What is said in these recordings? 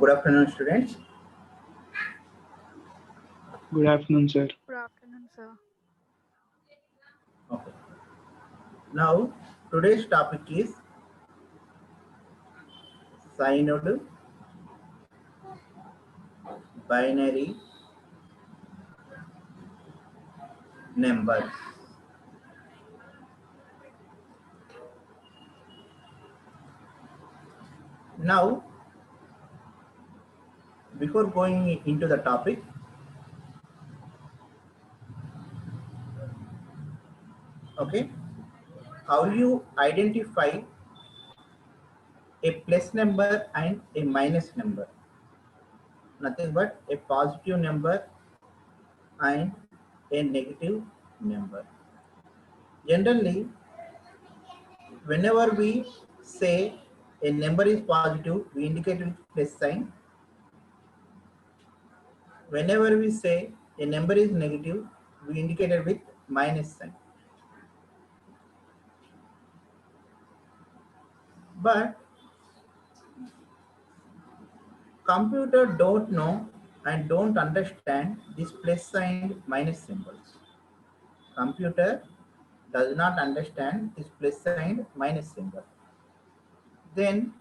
Good afternoon, students. Good afternoon, sir. Good afternoon, sir. Okay. Now, today's topic is synod binary numbers. Now, before going into the topic, okay, how you identify a plus number and a minus number? Nothing but a positive number and a negative number. Generally, whenever we say a number is positive, we indicate with plus sign. Whenever we say a number is negative, we indicate it with minus sign. But computer don't know and don't understand this plus sign minus symbols. Computer does not understand this plus sign minus symbol. Then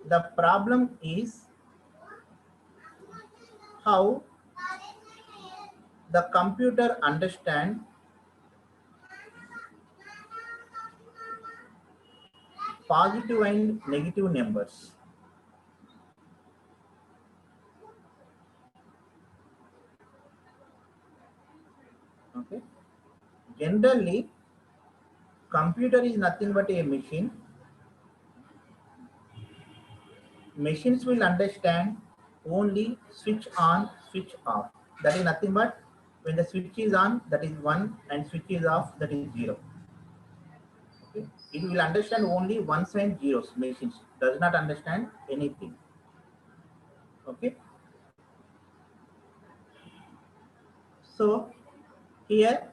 the problem is how the computer understand positive and negative numbers. Okay. Generally, computer is nothing but a machine. Machines will understand only switch on, switch off. That is nothing but when the switch is on, that is 1, and switch is off, that is 0. Okay. It will understand only ones and zeros. Machines does not understand anything. Okay. So here,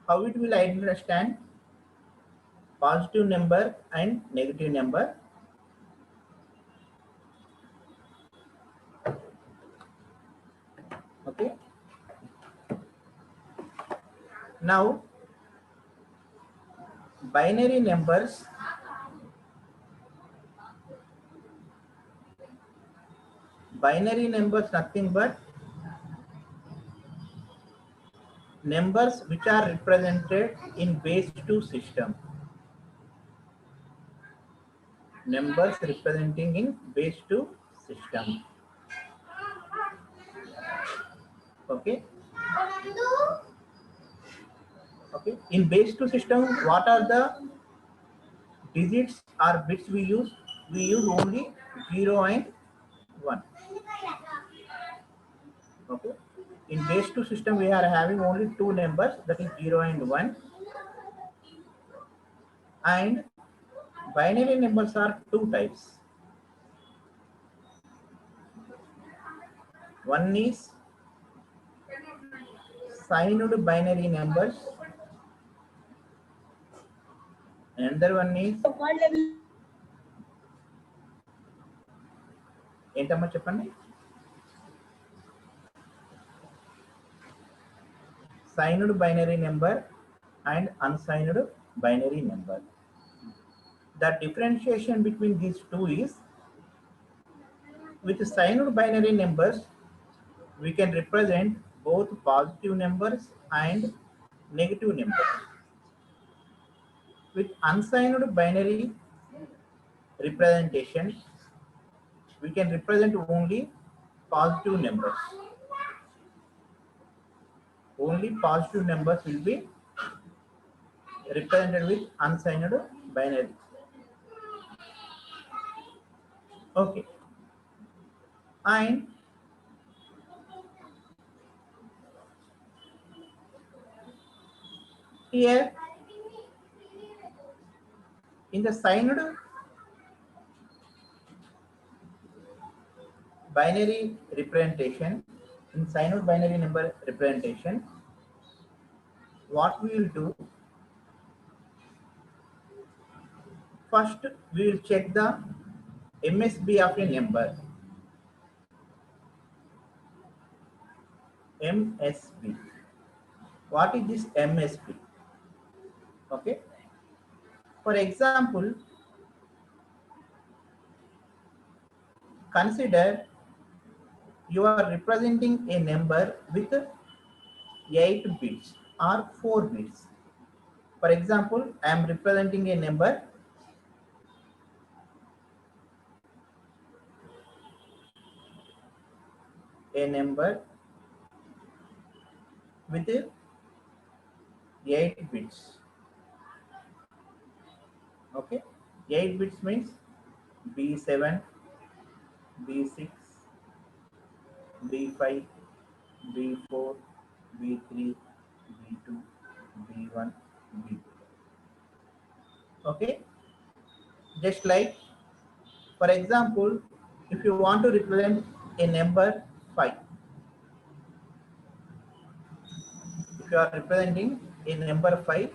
how it will understand positive number and negative number. Okay. Now, binary numbers nothing but numbers which are represented in base 2 system. Numbers representing in base 2 system. Okay. Okay. In base 2 system, what are the digits or bits we use? We use only 0 and 1. Okay. In base 2 system, we are having only two numbers, that is 0 and 1. And binary numbers are two types. One is signed binary numbers. Another one is ఏంటమ్మా చెప్పండి signed binary number and unsigned binary number. The differentiation between these two is with signed binary numbers we can represent both positive numbers and negative numbers. With unsigned binary representation we can represent only positive numbers. Only positive numbers will be represented with unsigned binary. Okay. And here in the signed binary representation, in signed binary number representation, what we will do, first we will check the MSB of a number. MSB. What is this MSB? Okay. For example, consider you are representing a number with 8 bits or 4 bits. For example, I am representing a number with 8 bits. Okay, 8 bits means B7, B6, B5, B4, B3, B2, B1, B2. Okay, just like, for example, if you want to represent a number 5, if you are representing a number 5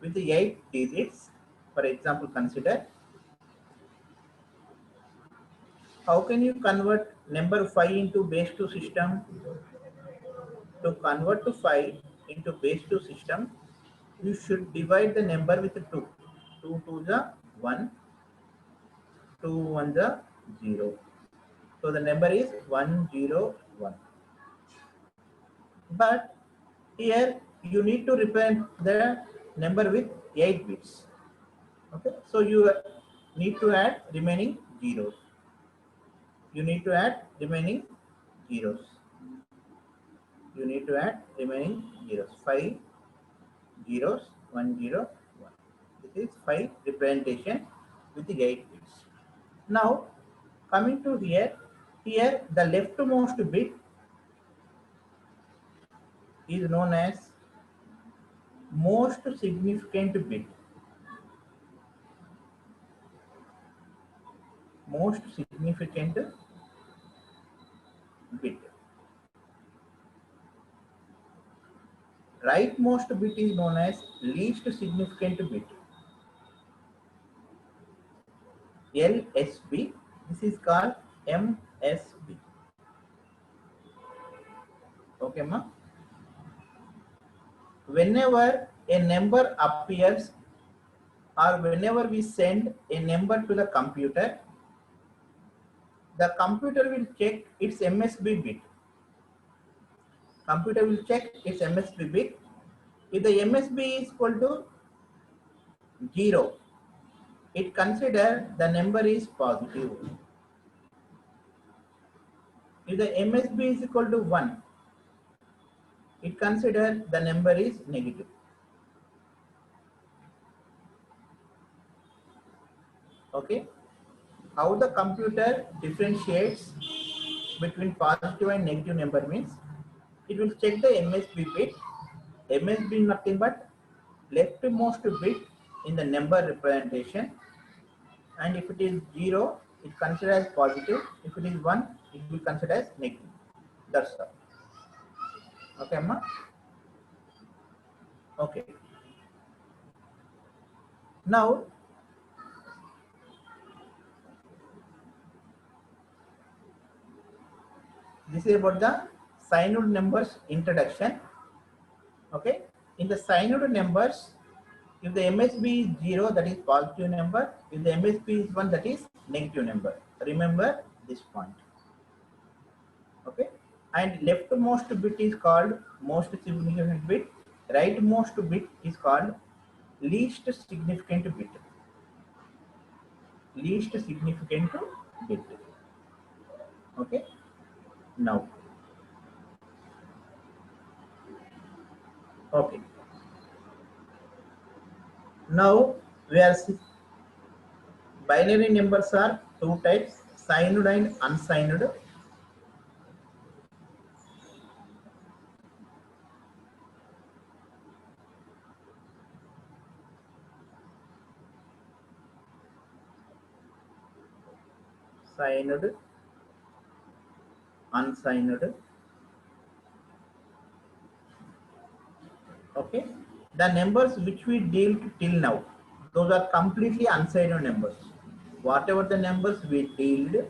with the 8 digits, for example, consider, how can you convert number 5 into base 2 system? To convert to 5 into base 2 system, you should divide the number with 2. 2 to the 1, 2 1 the 0. So the number is 101. But here you need to represent the number with 8 bits. Okay, so you need to add remaining zeros. You need to add remaining zeros. You need to add remaining zeros. 5 zeros, 1 0 1. This is 5 representation with the 8 bits. Now coming to here the leftmost bit is known as most significant bit. Most significant bit. Rightmost bit is known as least significant bit. LSB. This is called MSB. Okay, ma? Whenever a number appears or whenever we send a number to the computer will check its MSB bit. Computer will check its MSB bit. If the MSB is equal to 0, it considers the number is positive. If the MSB is equal to 1, it considers the number is negative. Okay, how the computer differentiates between positive and negative number means it will check the MSB bit. MSB is nothing but leftmost bit in the number representation, and if it is 0, it considers as positive. If it is 1, it will consider as negative. That's all. Okay, Amma? Okay. Now, this is about the signed numbers introduction. Okay. In the signed numbers, if the MSB is 0, that is positive number. If the MSB is 1, that is negative number. Remember this point. Okay. And leftmost bit is called most significant bit. Rightmost bit is called least significant bit. Least significant bit. Okay. Now. Okay. Now we are binary numbers are 2 types, signed and unsigned. Signed, unsigned. Okay, the numbers which we dealt till now, those are completely unsigned numbers. Whatever the numbers we dealt,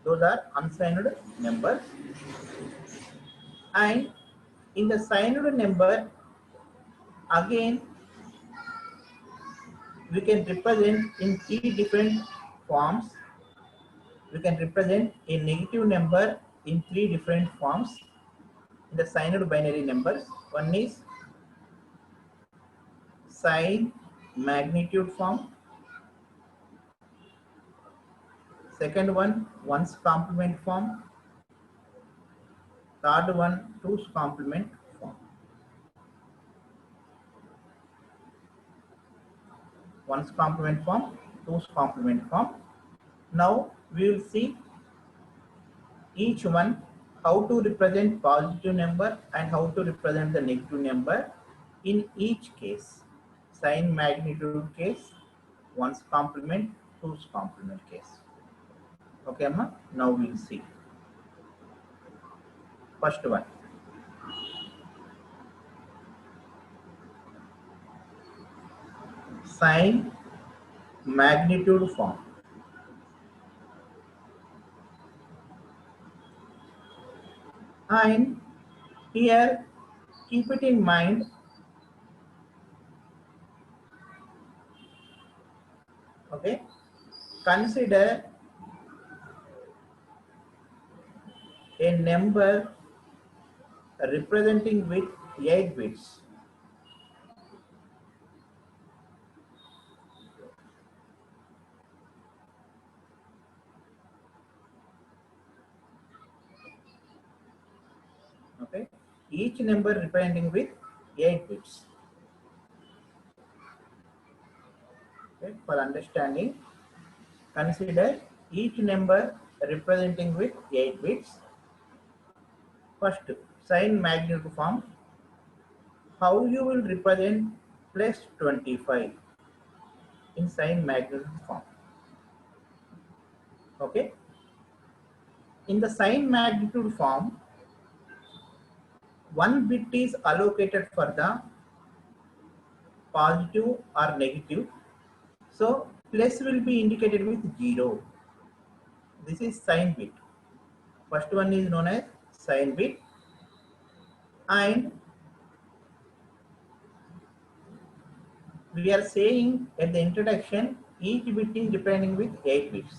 Those are unsigned numbers. And in the signed number, again, we can represent in three different forms. We can represent a negative number in three different forms in the signed binary numbers. One is sign magnitude form. Second one, ones complement form. Third one, two's complement form. Ones complement form, two's complement form. Now we will see each one how to represent positive number and how to represent the negative number in each case. Sign magnitude case, ones complement, two's complement case. Okay, Amma? Now we will see. First one. Sign magnitude form. And here, keep it in mind, okay, consider a number representing with 8 bits. Okay, each number representing with 8 bits. Okay, for understanding, consider each number representing with 8 bits. First, sign magnitude form. How you will represent plus 25 in sign magnitude form. Okay, in the sign magnitude form, one bit is allocated for the positive or negative. So plus will be indicated with 0. This is sign bit. First one is known as sign bit, and we are saying at the introduction each bit is representing with 8 bits.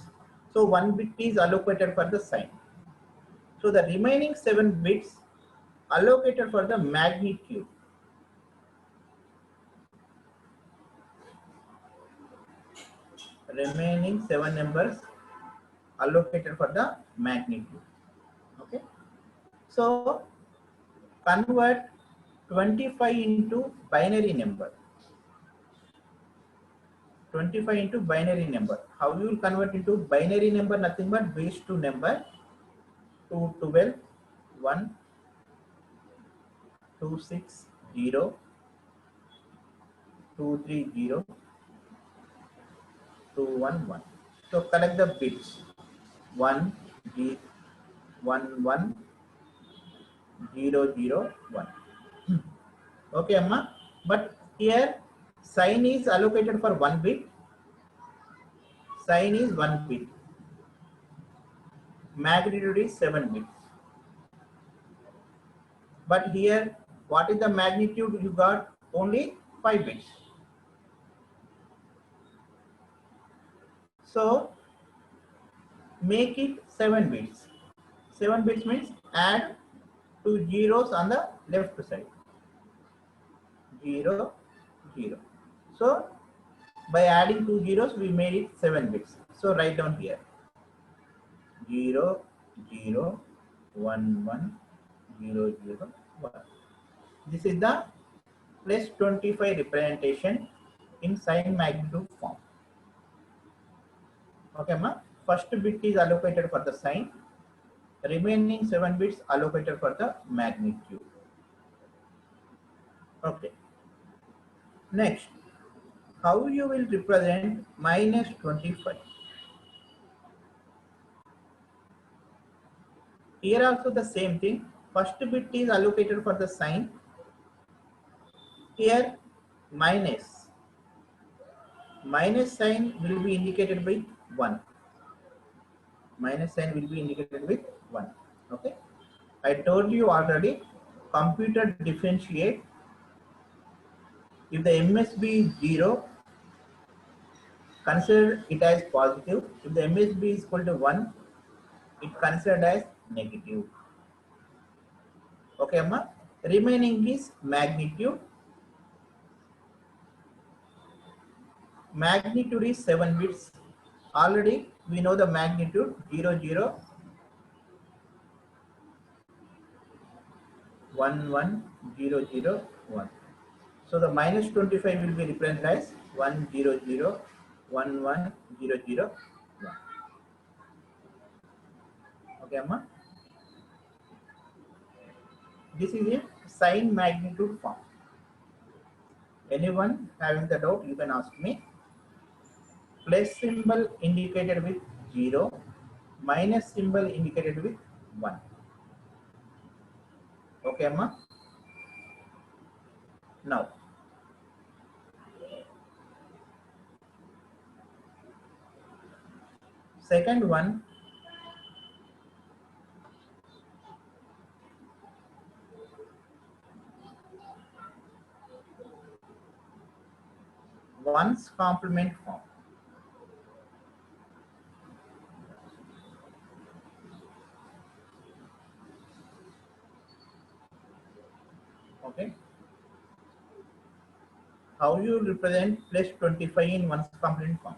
So one bit is allocated for the sign. So the remaining 7 bits allocated for the magnitude. Remaining 7 numbers allocated for the magnitude. Okay, so convert 25 into binary number. 25 into binary number. How you will convert into binary number? Nothing but base 2 number. 2 12 1 2 6 0 2 3 0 2 1 1. So collect the bits. 1 0 1 1 0 0 1. Okay, Amma. But here sign is allocated for 1 bit. Sign is 1 bit. Magnitude is 7 bits. But here, what is the magnitude you got? Only 5 bits. So make it 7 bits. 7 bits means add 2 zeros on the left side. 0 0. So by adding 2 zeros, we made it 7 bits. So write down here 0 0 1 1 0 0 1. This is the plus 25 representation in sign magnitude form. Okay, ma. First bit is allocated for the sign. Remaining 7 bits allocated for the magnitude. Okay. Next, how you will represent minus 25? Here also the same thing. First bit is allocated for the sign. Here minus sign will be indicated by 1. minus sign will be indicated with 1. Okay, I told you already, computer differentiate. If the MSB is 0, consider it as positive. If the MSB is equal to 1, it considered as negative. Okay, Amma. Remaining is magnitude. Magnitude is 7 bits. Already we know the magnitude 0, 0, 1, 1, 0, 0, 1. So the minus 25 will be represented as 1, 0, 0, 1, 1, 0, 0, 1. Okay, Amma. This is a sign magnitude form. Anyone having the doubt, you can ask me. Plus symbol indicated with 0, minus symbol indicated with 1. Okay, Amma. Now, second one, one's complement form. Okay. How you represent plus 25 in one's complement form?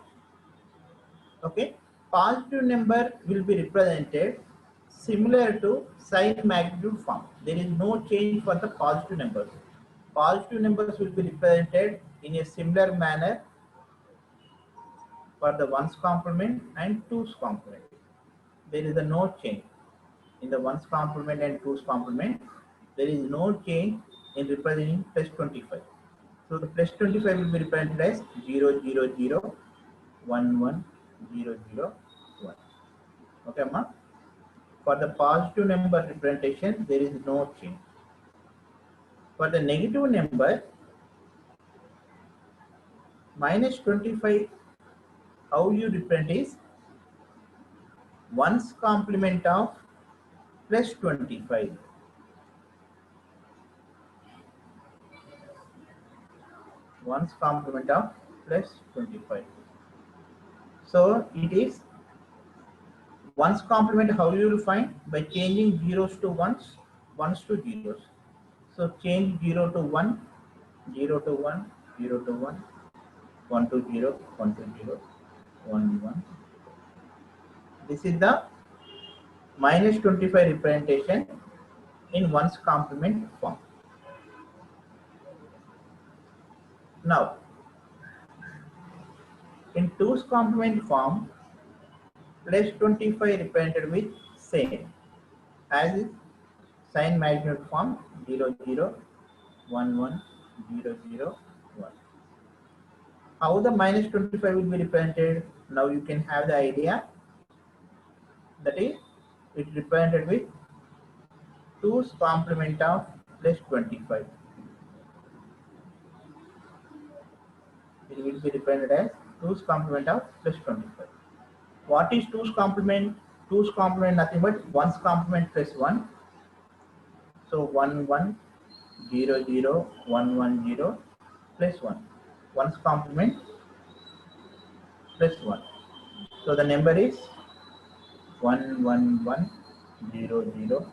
Okay. Positive number will be represented similar to sign magnitude form. There is no change for the positive numbers. Positive numbers will be represented in a similar manner for the ones complement and twos complement. There is a no change in the ones complement and twos complement. There is no change in representing plus 25. So the plus 25 will be represented as 0, 0, 0, 1, 1, 0, 0, 1. Okay, ma? For the positive number representation, there is no change. For the negative number, minus 25, how you represent is one's complement of plus 25. One's complement of plus 25. So it is one's complement. How you will find? By changing zeros to ones, ones to zeros. So change 0 to 1, 0 to 1, 0 to 1, 1 to 0, 1 to 0, 1, 1. This is the minus 25 representation in one's complement form. Now, in two's complement form, plus 25 represented with same as is sign magnitude form 0, 0, 1, 1, 0, 0, 1. How the minus 25 will be represented? Now you can have the idea. That is, it represented with 2's complement of plus 25. It will be represented as 2's complement of plus 25. What is 2's complement? 2's complement nothing but 1's complement plus 1. So 1, 1, 0, 0, 1, 1, 0 plus 1. 1's complement plus 1. So the number is 1, 1, 1, 0, 0,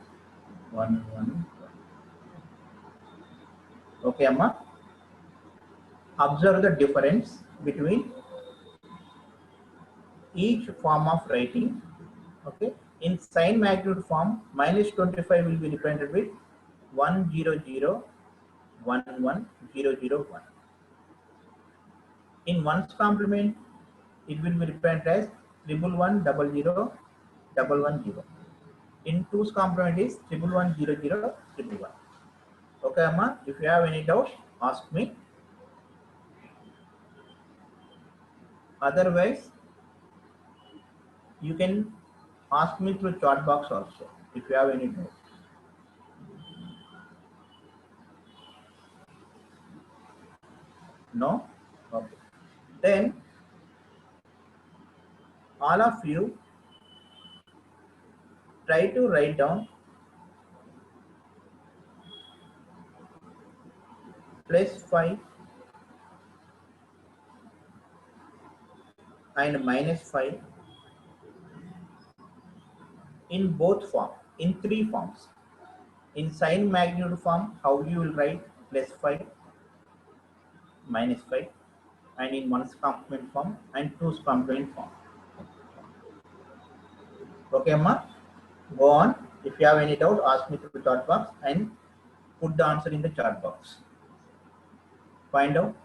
1, 1. Okay, Amma. Observe the difference between each form of writing. Okay. In sign magnitude form, minus 25 will be represented with 1, 0, 0, 1, 1, 0, 0, 1. In one's complement, it will be represented as 1, 1, 0, 0, 1, 1, 0. In two's complement is 1, 1, 0, 0, 1, 1. Okay, Amma. If you have any doubts, ask me. Otherwise, you can ask me through chat box also if you have any doubt. No? Okay. Then all of you Try to write down +5 and -5 in both form, in three forms. In sign magnitude form, how you will write +5, -5, and in ones complement form and twos complement form. Okay, Amma? Go on. If you have any doubt, ask me through the chat box and put the answer in the chat box. Find out.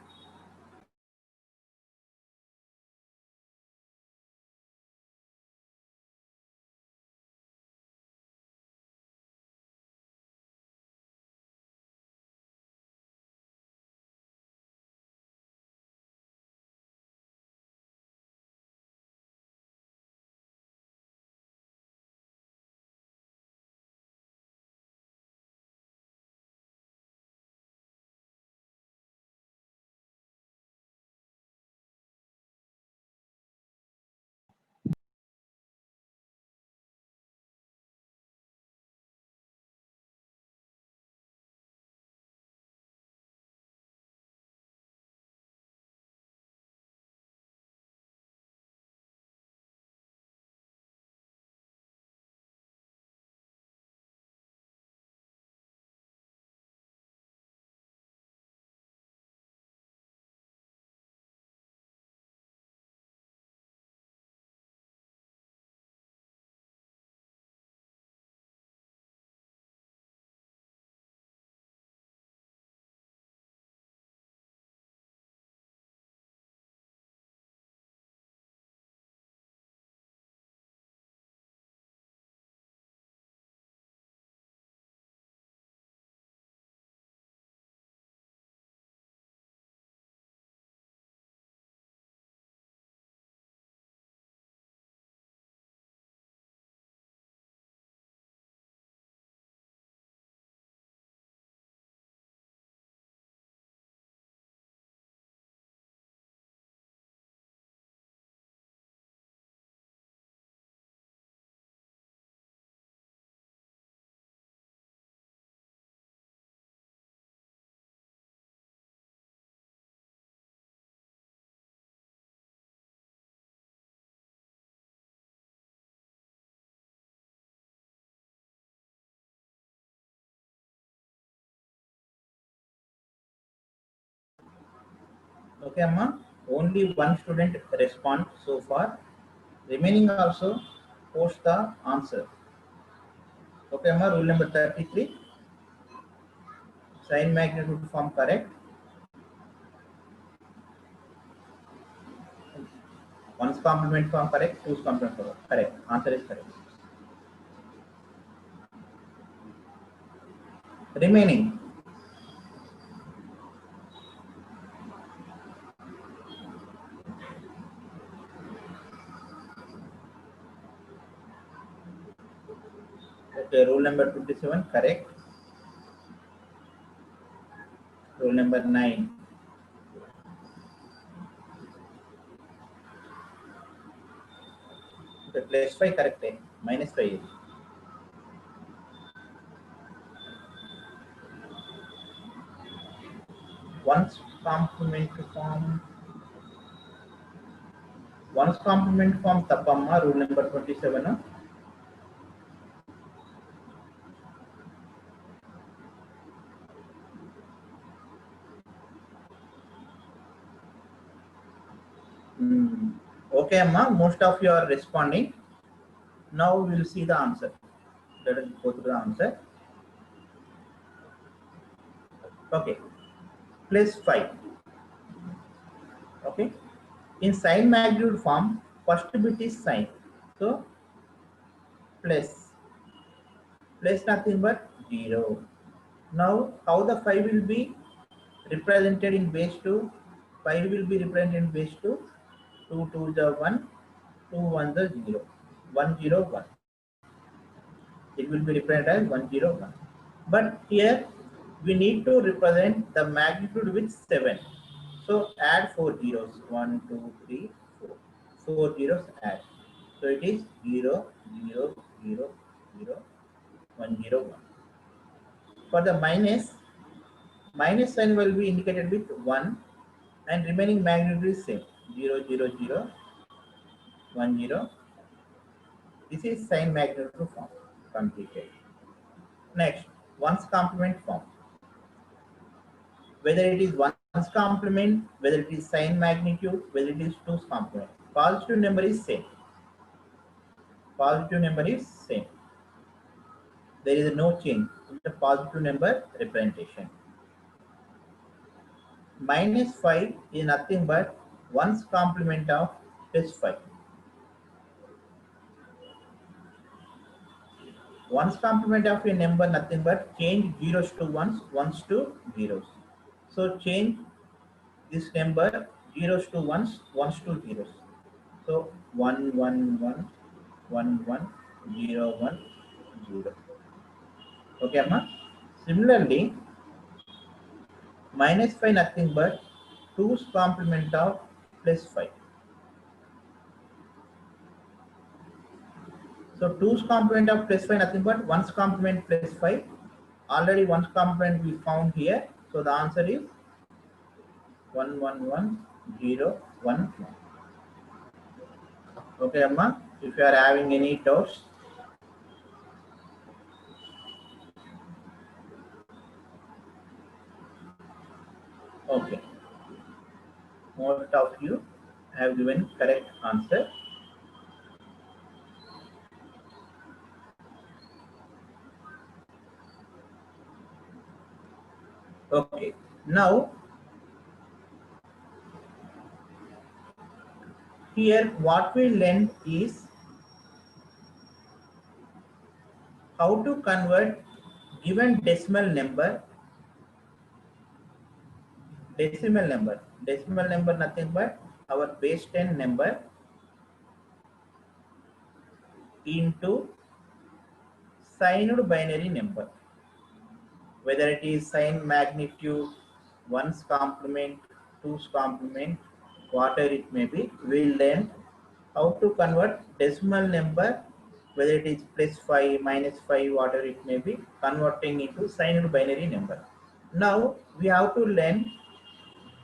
Okay, Amma. Only one student respond so far. Remaining also post the answer. Okay, Amma. Rule number 33. Sign magnitude form correct. One's complement form correct. Two's complement form correct. Answer is correct. Remaining. Okay, rule number 27 correct. Rule number 9. Okay, +5 correct. -5. One's complement form. One's complement form tapamma. Rule number 27. Okay, Amma. Most of you are responding. Now we will see the answer. Let us go through the answer. Okay, +5. Okay, in sign magnitude form, first bit is sign. So plus nothing but 0. Now how the 5 will be represented in base 2? 5 will be represented in base 2. 2 2 the 1, 2 1 the 0, 1 0 1. It will be represented as 1 0 1. But here we need to represent the magnitude with 7. So add 4 zeros. 1 2 3 4. 4 zeros add. So it is 0 0 0 0, 1, 0, 1. For the minus sign will be indicated with 1 and remaining magnitude is same 0, 0, 0, 1, 0. This is sign magnitude form completed. Next, ones complement form. Whether it is ones complement, whether it is sign magnitude, whether it is two's complement. Positive number is same. Positive number is same. There is no change in the positive number representation. Minus 5 is nothing but ones complement of plus 5. Ones complement of a number nothing but change zeros to ones, ones to zeros. So change this number zeros to ones, ones to zeros. So 1, 1, 1, 1, 1, 0, 1, 0. Okay, Amma? Similarly, minus 5 nothing but 2's complement of plus 5. So 2's complement of plus 5 nothing but 1's complement plus 5. Already 1's complement we found here. So the answer is 1, 1, 1, 0, 1, 1. Okay, Amma? If you are having any doubts, okay. Most of you have given correct answer. Okay. Now, here what we learned is how to convert given decimal number nothing but our base 10 number into signed binary number, whether it is sign magnitude, 1's complement, 2's complement, whatever it may be. We'll learn how to convert decimal number, whether it is plus 5, minus 5, whatever it may be, converting into signed binary number. Now we have to learn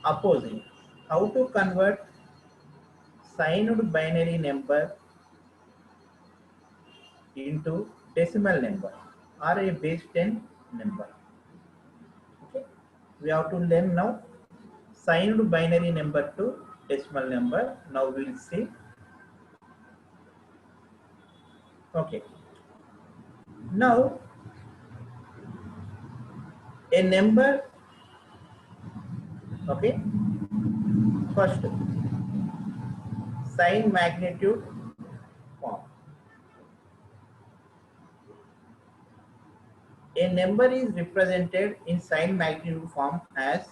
opposing, how to convert signed binary number into decimal number or a base 10 number. Okay, we have to learn now signed binary number to decimal number. Now we'll see. Okay, now a number, okay, first sign magnitude form. A number is represented in sign magnitude form as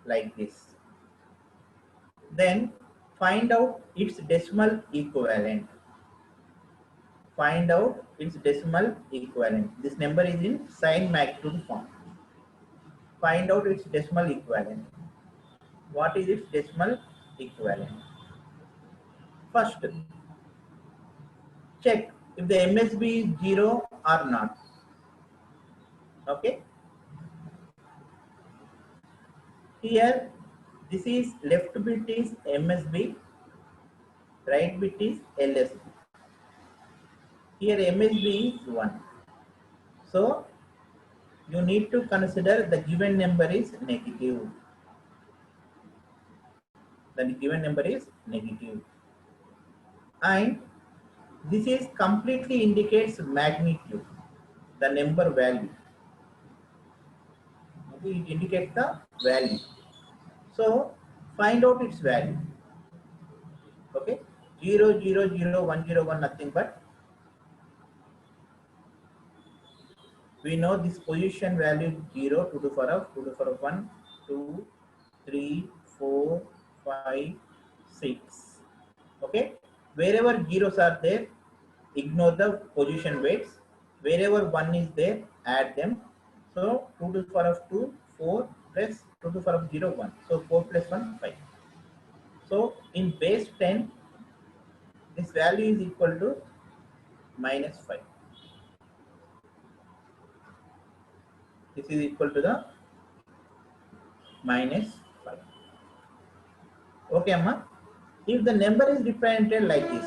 like this. Then find out its decimal equivalent. Find out its decimal equivalent. This number is in sign magnitude form. Find out its decimal equivalent. What is its decimal equivalent? First, check if the MSB is 0 or not. Okay. Here, this is left bit is MSB, right bit is LSB. Here MSB is 1. So you need to consider the given number is negative. The given number is negative. And this is completely indicates magnitude, the number value. Okay, it indicates the value. So find out its value. Okay, 0, 0, 0, 1, 0, 1, nothing but we know this position value 0, 2 to the power of 2 to the power of 1, 2, 3, 4, 5, 6. Okay, wherever zeros are there, ignore the position weights. Wherever 1 is there, add them. So 2 to the power of 2, 4 plus 2 to the power of 0, 1. So 4 plus 1, 5. So in base 10, this value is equal to minus 5. This is equal to the minus 5. Okay, Amma? If the number is represented like this,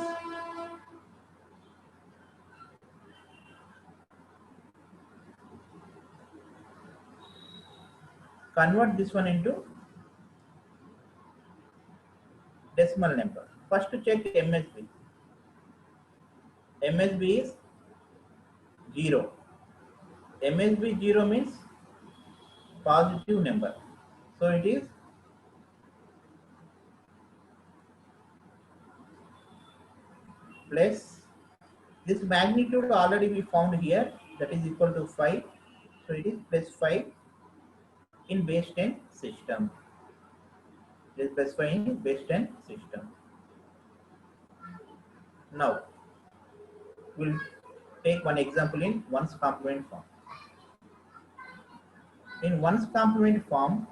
convert this one into decimal number. First to check MSB. MSB is 0. MSB 0 means positive number. So it is plus this magnitude already we found here, that is equal to 5. So it is plus 5 in base 10 system. It is plus 5 in base 10 system. Now we'll take one example in ones complement form. In ones complement form,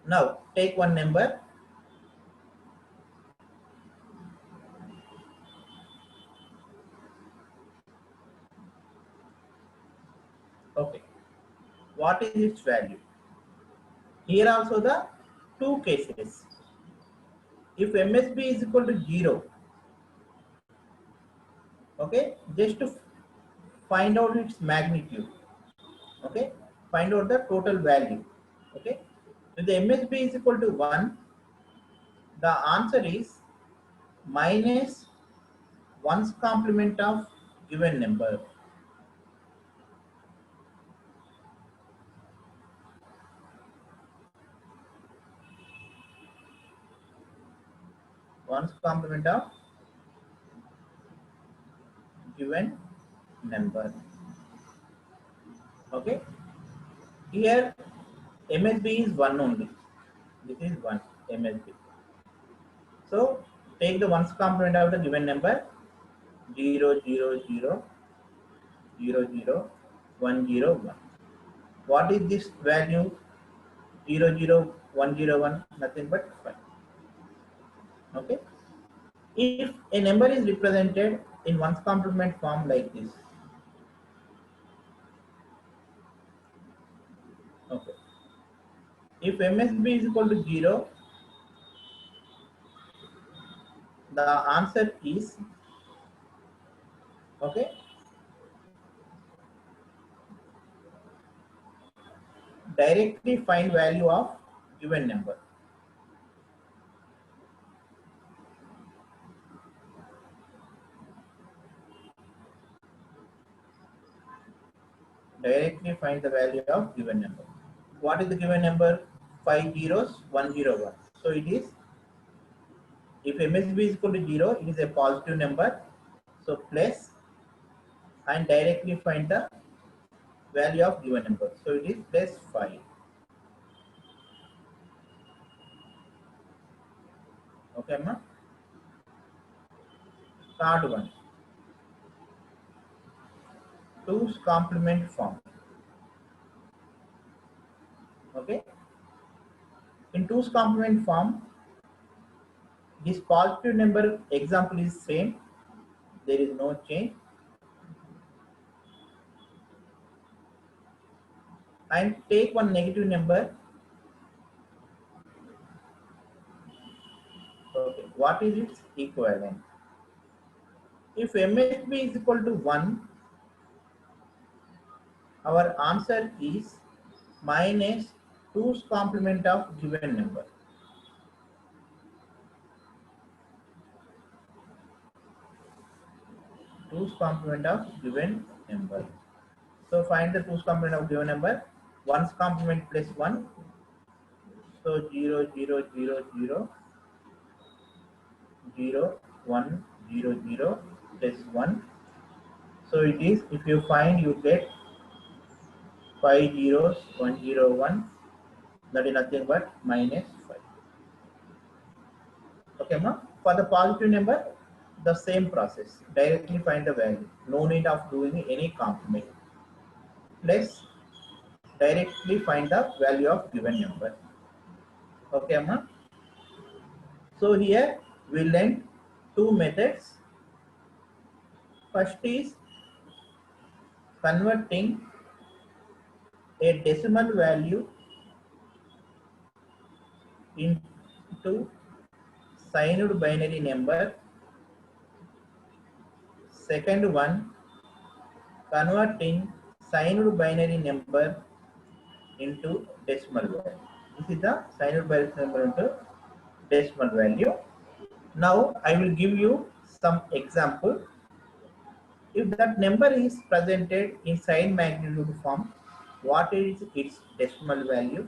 now take one number. Okay, what is its value? Here also the two cases. If MSB is equal to 0, okay, just to find out its magnitude, okay, find out the total value, okay. If the MSB is equal to 1, the answer is minus 1's complement of given number. One's complement of given number. Okay. Here MSB is 1 only. This is 1 MSB. So take the ones complement of the given number 0, 0, 0, 0, 0, 1, 0, 1. What is this value? 0, 0, 1, 0, 1, nothing but 5. Okay. If a number is represented in ones complement form like this, okay, if MSB is equal to 0, the answer is, okay, directly find value of given number. Directly find the value of given number. What is the given number? 5 zeros, 1, 0, 1. So it is, if MSB is equal to 0, it is a positive number. So plus and directly find the value of given number. So it is plus 5. Okay, ma? Third one, 2's complement form. Okay. In 2's complement form, this positive number example is same. There is no change. And take one negative number. Okay. What is its equivalent? If MSB is equal to 1, our answer is minus 2's complement of given number. Two's complement of given number. So find the 2's complement of given number. 1's complement plus 1. So 0, 0, 0, 0, 0, 1, 0, 0 plus 1. So it is, if you find, you get 5 zeros, 1, 0, 1. That is nothing but minus 5. Okay, ma? For the positive number, the same process. Directly find the value. No need of doing any complement. Let's directly find the value of given number. Okay, Amma? So here we learned two methods. First is converting a decimal value into signed binary number. Second one, converting signed binary number into decimal value. This is the signed binary number into decimal value. Now I will give you some example. If that number is presented in sign magnitude form, what is its decimal value?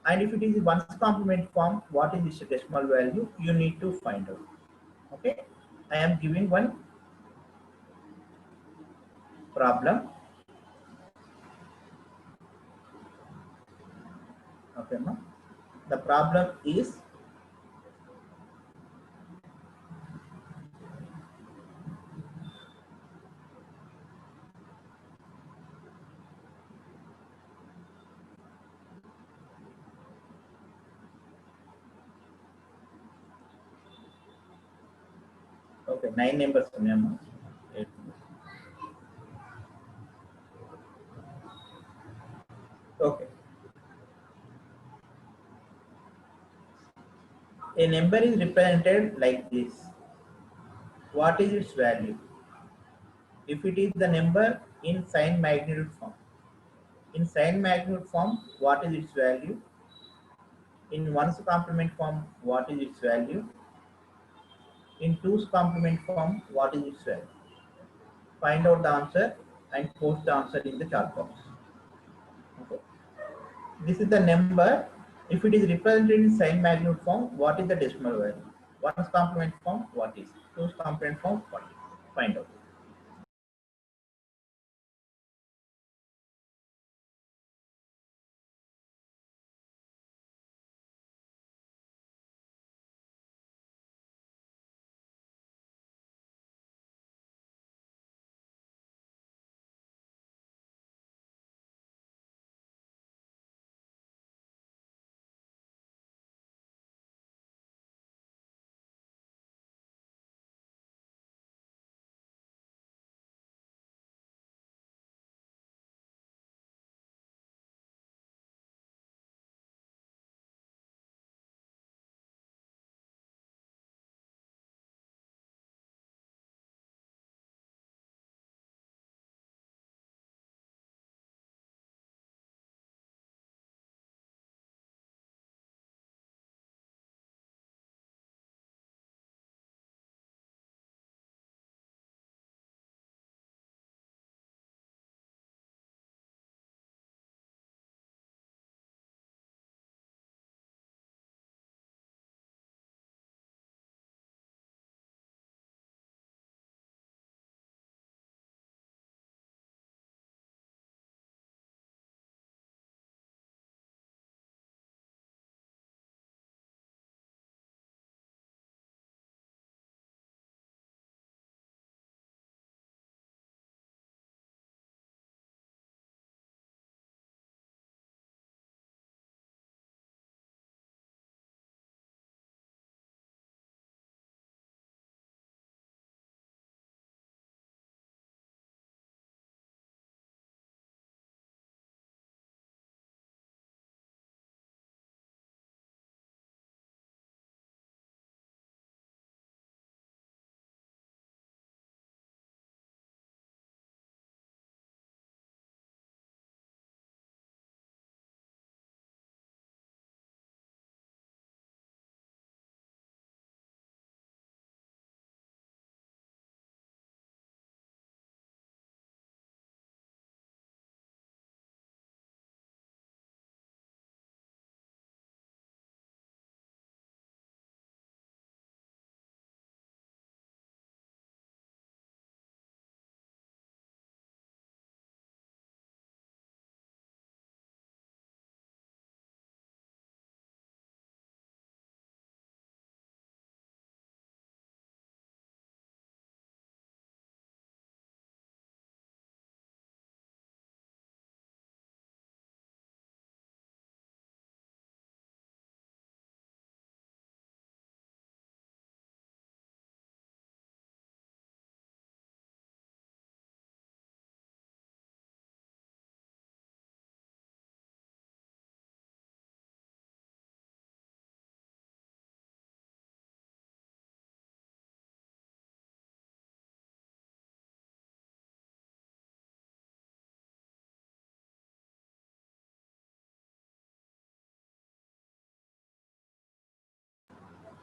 And if it is ones complement form, what is its decimal value? You need to find out. Okay, I am giving one problem. Okay, no? The problem is okay. 9 numbers. Okay. A number is represented like this. What is its value? If it is the number in sign magnitude form. In sign magnitude form, what is its value? In ones complement form, what is its value? In twos complement form, what is its value? Find out the answer and post the answer in the chat box. Okay. This is the number. If it is represented in sign magnitude form, what is the decimal value? Ones complement form, what is? Twos complement form, what is? Find out.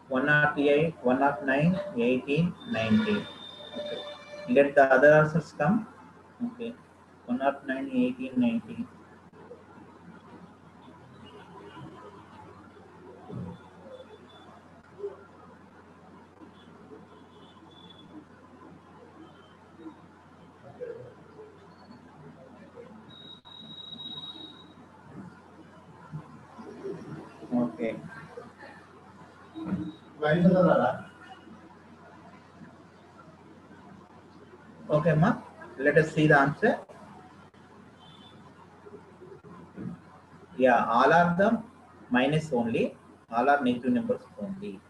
108, 109, 18, 19. Okay. Let the other answers come. Okay. 109, 18, 19. Okay. Okay, ma. Let us see the answer. Yeah, all are the minus only. All are negative numbers only.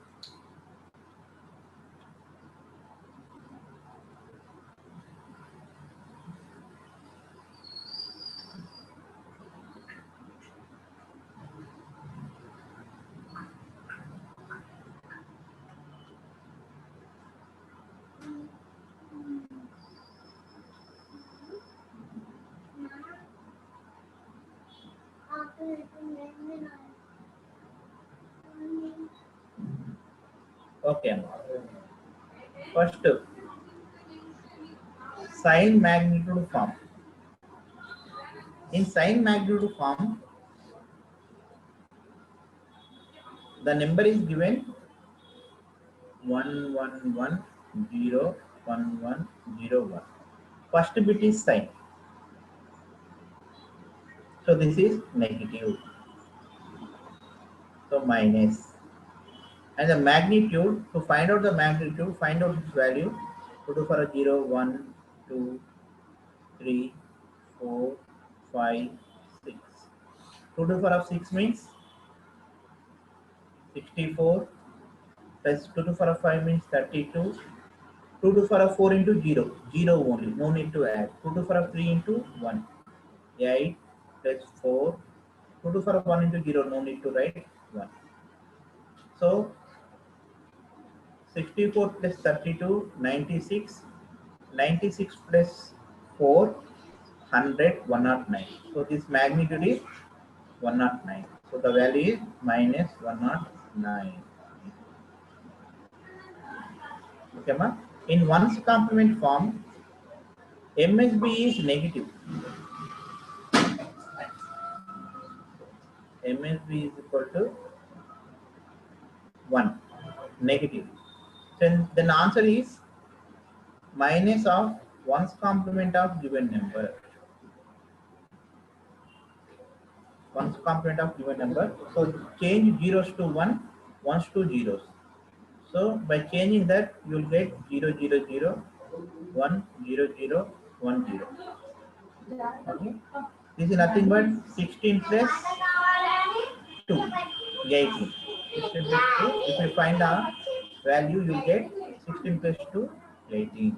Okay, ma. First, sign magnitude form. In sign magnitude form, the number is given 111011101. First bit is sign. So this is negative. So minus. And the magnitude, to find out the magnitude, find out its value. To do for a 0, 1, 2, 3, 4, 5, 6. 2 to the power of 6 means 64 plus 2 to the power of 5 means 32. 2 to the power of 4 into 0, 0 only, no need to add. 2 to the power of 3 into 1, 8 plus 4. 2 to the power of 1 into 0, no need to write 1. So 64 plus 32, 96. 96 plus 4, 100, 109. So this magnitude is 109. So the value is minus 109. Okay, ma? In one's complement form, MSB is negative. MSB is equal to 1, negative. Then the answer is minus of one's complement of given number. One's complement of given number. So change zeros to 1, ones to zeros. So by changing that, you will get 0, 0, 0, 1, 0, 0, 1, 0. Okay. This is nothing but 16 plus 2, 18. 16 plus 2. If you find the value, you get 16 plus 2, 18.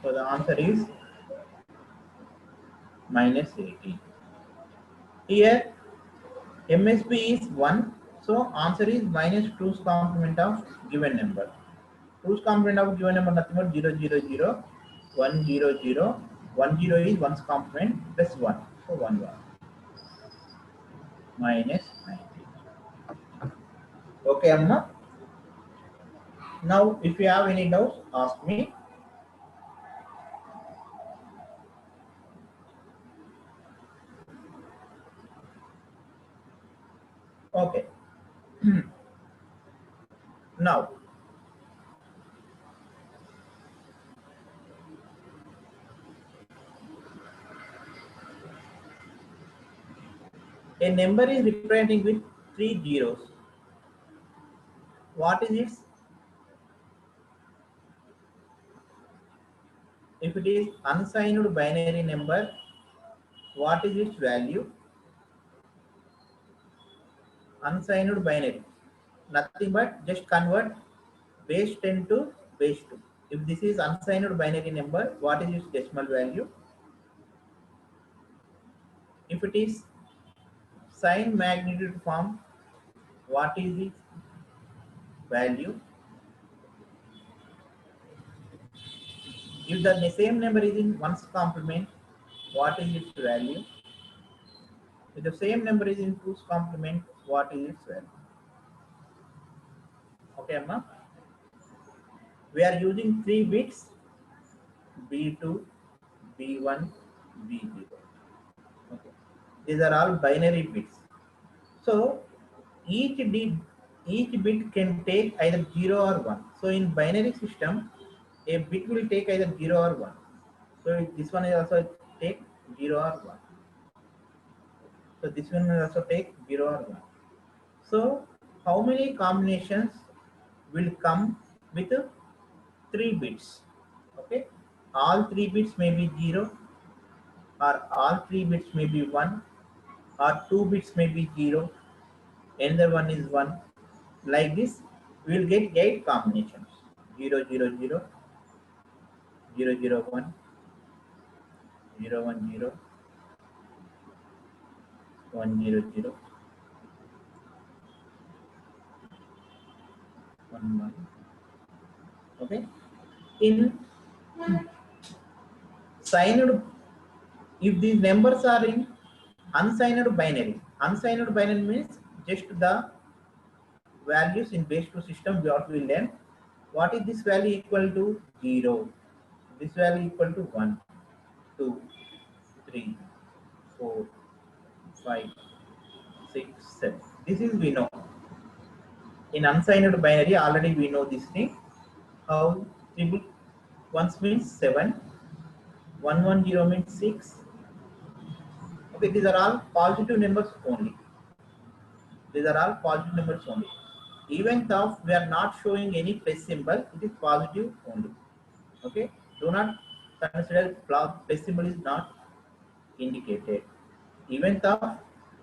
So the answer is minus 18. Here MSB is 1. So answer is minus 2's complement of given number. 2's complement of given number nothing but 0, 0, 0, 1, 0, 0. 1, 0 is 1's complement plus 1. So 1, 1. Minus 19. Okay, Amma. Now, if you have any doubts, ask me. Okay. Now, a number is representing with 3 zeros. What is its? If it is unsigned binary number, what is its value? Unsigned binary. Nothing but just convert base 10 to base 2. If this is unsigned binary number, what is its decimal value? If it is sign magnitude form, what is its value? If the same number is in one's complement, what is its value? If the same number is in 2's complement, what is its value? Okay, Amma. We are using 3 bits, B2, B1, B0. Okay. These are all binary bits. So each bit can take either 0 or 1. So in binary system, a bit will take either 0 or 1. So this one is also take 0 or 1. So this one will also take 0 or 1. So how many combinations will come with 3 bits? Okay, all 3 bits may be 0, or all 3 bits may be 1, or 2 bits may be 0, another one is 1. Like this, we will get 8 combinations: 0, 0, 0, 0, 0, 1, 0, 1, 0, 1, 0, 0, 1, 1. Okay, in signed, if these numbers are in unsigned binary means just the values in base 2 system what we learn. What is this value equal to? 0. This value equal to 1, 2, 3, 4, 5, 6, 7. This is we know. In unsigned binary already we know this thing. How triple ones means 7, 110 means 6. Okay, these are all positive numbers only. These are all positive numbers only. Even though we are not showing any plus symbol, it is positive only. Okay, do not consider plus symbol is not indicated. Even though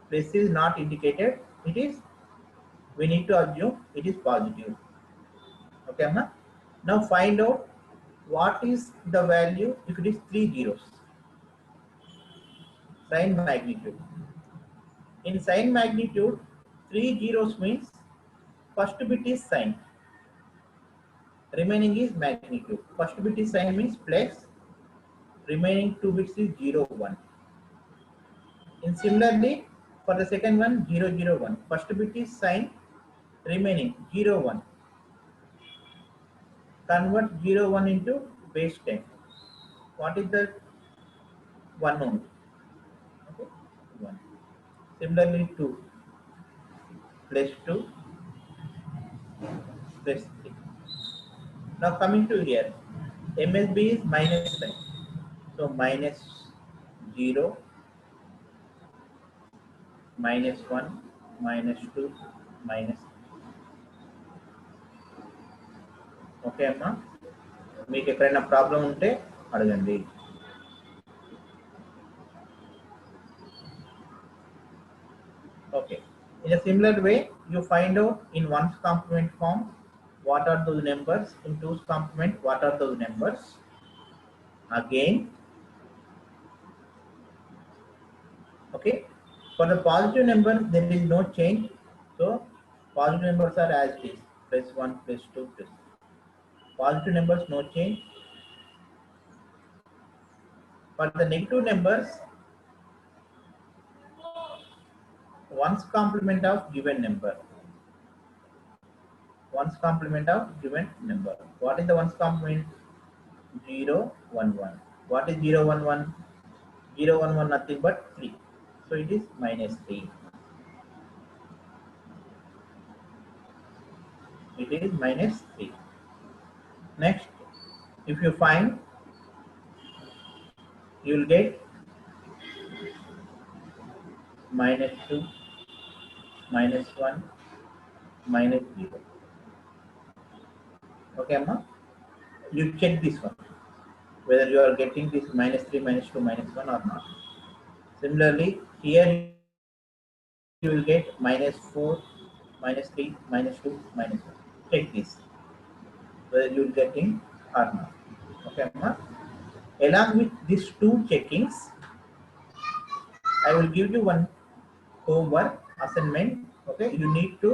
plus is not indicated, it is, we need to assume it is positive. Okay, Amma? Now find out what is the value if it is 3 zeros. Sign magnitude. In sign magnitude, 3 zeros means first bit is sign, remaining is magnitude. First bit is sign means plus, remaining 2 bits is 0, 1. And similarly, for the second one, 0, 0, 1. First bit is sign, remaining 0, 1. Convert 0, 1 into base 10. What is the 1 only? Okay, 1. Similarly, 2 plus 2 plus 3. Now coming to here, MSB is minus sign. So minus 0, minus 1, minus 2, minus 3. Okay అమ్మా, మీకు ఎక్కడైనా problem ఉంటే అడగండి. Okay, in a similar way you find out in 1's complement form what are those numbers, in 2's complement what are those numbers. Again, okay, for the positive number there is no change, so positive numbers are as it is, plus 1, plus 2, plus 3. Positive numbers no change. For the negative numbers, 1's complement of given number. 1's complement of given number. What is the 1's complement? 0, 1, 1. What is 0, 1, 1? 0, 1, 1 nothing but 3. So it is minus 3. It is minus 3. Next, if you find, you will get minus 2, minus 1, minus 0. Okay, Amma? You check this one, whether you are getting this minus 3, minus 2, minus 1 or not. Similarly, here you will get minus 4, minus 3, minus 2, minus 1. Check this, whether you will getting or not. Okay, Amma? Along with these 2 checkings, I will give you one homework assignment. Okay, you need to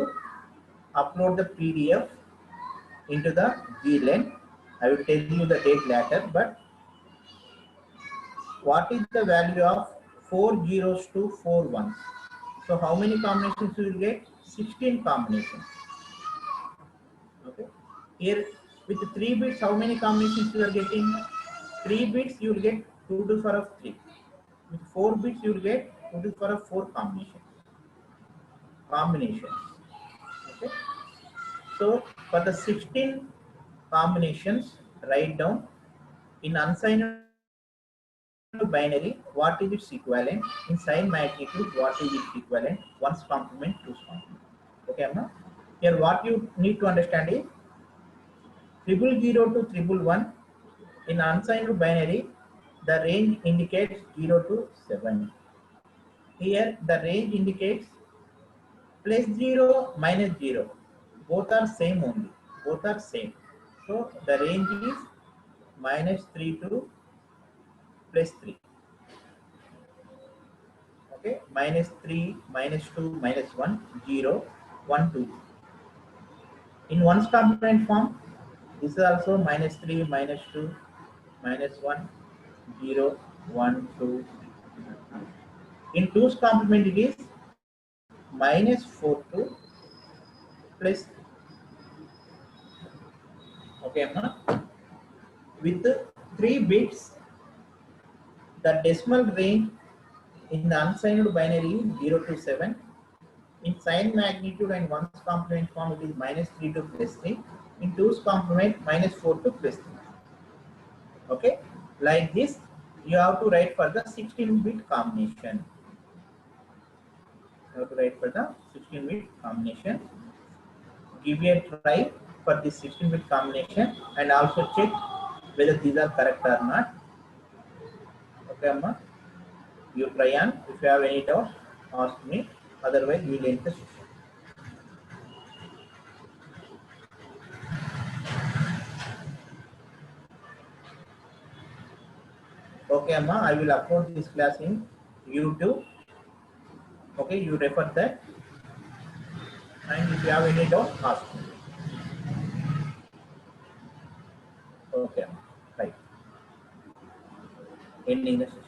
upload the PDF into the GLEN. I will tell you the date later, but what is the value of 4 zeros to 4 ones. So how many combinations you will get? 16 combinations. Okay. Here with 3 bits, how many combinations you are getting? 3 bits you will get 2 to the power of 3. With 4 bits you will get 2 to the power of 4 combinations. Okay. So for the 16 combinations, write down in unsigned binary what is its equivalent, in sign magnitude what is its equivalent, ones complement, two's complement. Okay, Amma? Here what you need to understand is 000 to 111 in unsigned binary, the range indicates 0 to 7. Here the range indicates plus 0 minus 0. Both are same only. Both are same. So the range is minus 3 to plus 3. Okay, minus 3, minus 2, minus 1, 0, 1, 2. In ones complement form, this is also minus 3, minus 2, minus 1, 0, 1, 2. In two's complement, it is minus 4 to plus. Okay, Amma? With 3 bits, the decimal range in the unsigned binary is 0 to 7. In sign magnitude and ones complement form, it is minus 3 to plus 3. In two's complement, minus 4 to plus 3. Okay, like this, you have to write for the 16-bit combination. You have to write for the 16-bit combination. Give a try for this 16-bit combination and also check whether these are correct or not. Okay, Amma? You try and if you have any doubt, ask me. Otherwise, we will end the session. Okay, Amma, I will upload this class in YouTube. Okay, you refer that. And if you have any doubt, ask me. Okay, Amma. Right. Ending the session.